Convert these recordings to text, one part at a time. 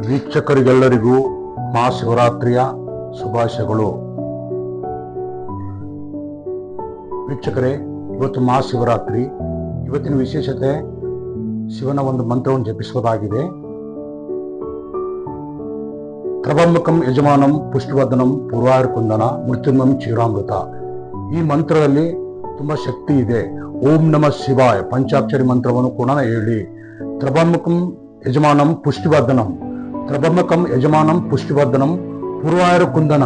ವೀಕ್ಷಕರಿಗೆಲ್ಲರಿಗೂ ಮಹಾಶಿವರಾತ್ರಿಯ ಶುಭಾಶಯಗಳು. ವೀಕ್ಷಕರೇ, ಇವತ್ತು ಮಹಾಶಿವರಾತ್ರಿ. ಇವತ್ತಿನ ವಿಶೇಷತೆ ಶಿವನ ಒಂದು ಮಂತ್ರವನ್ನು ಜಪಿಸುವುದಾಗಿದೆ. ತ್ರಬಂಬಕಂ ಯಜಮಾನಂ ಪುಷ್ಟಿವರ್ಧನಂ ಪೂರ್ವಾರ್ಕುಂದನ ಮೃತ್ಯುಂಜಯಂ ಕ್ಷೀರಾಮೃತ. ಈ ಮಂತ್ರದಲ್ಲಿ ತುಂಬಾ ಶಕ್ತಿ ಇದೆ. ಓಂ ನಮಃ ಶಿವಾಯ ಪಂಚಾಕ್ಷರಿ ಮಂತ್ರವನ್ನು ಕೂಡ ಹೇಳಿ. ತ್ರಬಂಬಕಂ ಯಜಮಾನಂ ಪುಷ್ಟಿವರ್ಧನಂ, ತ್ರಬಂಬಕಂ ಯಜಮಾನಂ ಪುಷ್ಟಿವರ್ಧನಂ ಪೂರ್ವಾರ್ಕುಂದನ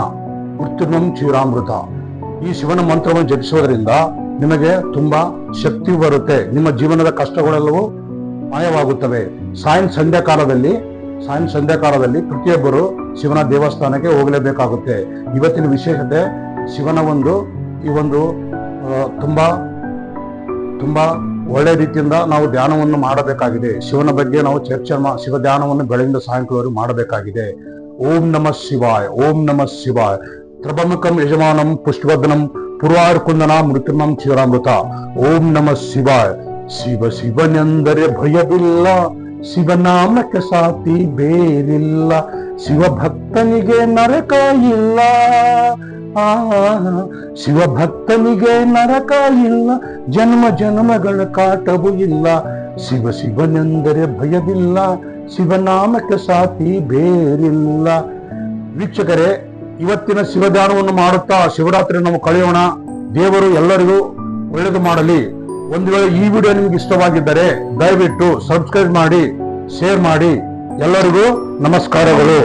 ಮೃತ್ಯುಂಜಯಂ ಕ್ಷೀರಾಮೃತ. ಈ ಶಿವನ ಮಂತ್ರವನ್ನು ಜಪಿಸುವುದರಿಂದ ನಿಮಗೆ ತುಂಬಾ ಶಕ್ತಿ ಬರುತ್ತೆ. ನಿಮ್ಮ ಜೀವನದ ಕಷ್ಟಗಳೆಲ್ಲವೂ ಮಾಯವಾಗುತ್ತವೆ. ಸಾಯಂ ಸಂಧ್ಯಾಕಾಲದಲ್ಲಿ ಪ್ರತಿಯೊಬ್ಬರು ಶಿವನ ದೇವಸ್ಥಾನಕ್ಕೆ ಹೋಗಲೇಬೇಕಾಗುತ್ತೆ. ಇವತ್ತಿನ ವಿಶೇಷತೆ ಶಿವನ ಈ ಒಂದು ತುಂಬಾ ಒಳ್ಳೆ ರೀತಿಯಿಂದ ನಾವು ಧ್ಯಾನವನ್ನು ಮಾಡಬೇಕಾಗಿದೆ. ಶಿವನ ಬಗ್ಗೆ ನಾವು ಶಿವ ಧ್ಯಾನವನ್ನು ಬೆಳಗಿಂದ ಸಾಯಂಕಾಲವರೆಗೂ ಮಾಡಬೇಕಾಗಿದೆ. ಓಂ ನಮಃ ಶಿವಾಯ, ಓಂ ನಮಃ ಶಿವಾಯ. ತ್ರಬಂಬಕಂ ಯಜಮಾನಂ ಪುಷ್ಟಿವರ್ಧನಂ ಪೂರ್ವಾರ್ಕುಂದನ ಮೃತ್ಯುಂಜಯಂ ಕ್ಷೀರಾಮೃತ. ಓಂ ನಮಃ ಶಿವಾಯ. ಶಿವನೆಂದರೆ ಭಯವಿಲ್ಲ, ಶಿವನಾಮಕ್ಕೆ ಸಾತಿ ಬೇರಿಲ್ಲ, ಶಿವಭಕ್ತನಿಗೆ ನರಕ ಇಲ್ಲ. ಶಿವಭಕ್ತನಿಗೆ ನರಕ ಇಲ್ಲ, ಜನ್ಮ ಜನ್ಮಗಳ ಕಾಟವೂ ಇಲ್ಲ. ಶಿವನೆಂದರೆ ಭಯವಿಲ್ಲ, ಶಿವನಾಮಕ್ಕೆ ಸಾತಿ ಬೇರಿಲ್ಲ. ವೀಕ್ಷಕರೇ, ಇವತ್ತಿನ ಶಿವಧ್ಯಾನವನ್ನು ಮಾಡುತ್ತಾ ಶಿವರಾತ್ರಿ ನಾವು ಕಳೆಯೋಣ. ದೇವರು ಎಲ್ಲರಿಗೂ ಒಳ್ಳೆಯದು ಮಾಡಲಿ. ಒಂದು ವೇಳೆ ಈ ವಿಡಿಯೋ ನಿಮ್ಗೆ ಇಷ್ಟವಾಗಿದ್ದರೆ ದಯವಿಟ್ಟು ಸಬ್ಸ್ಕ್ರೈಬ್ ಮಾಡಿ, ಶೇರ್ ಮಾಡಿ. ಎಲ್ಲರಿಗೂ ನಮಸ್ಕಾರಗಳು.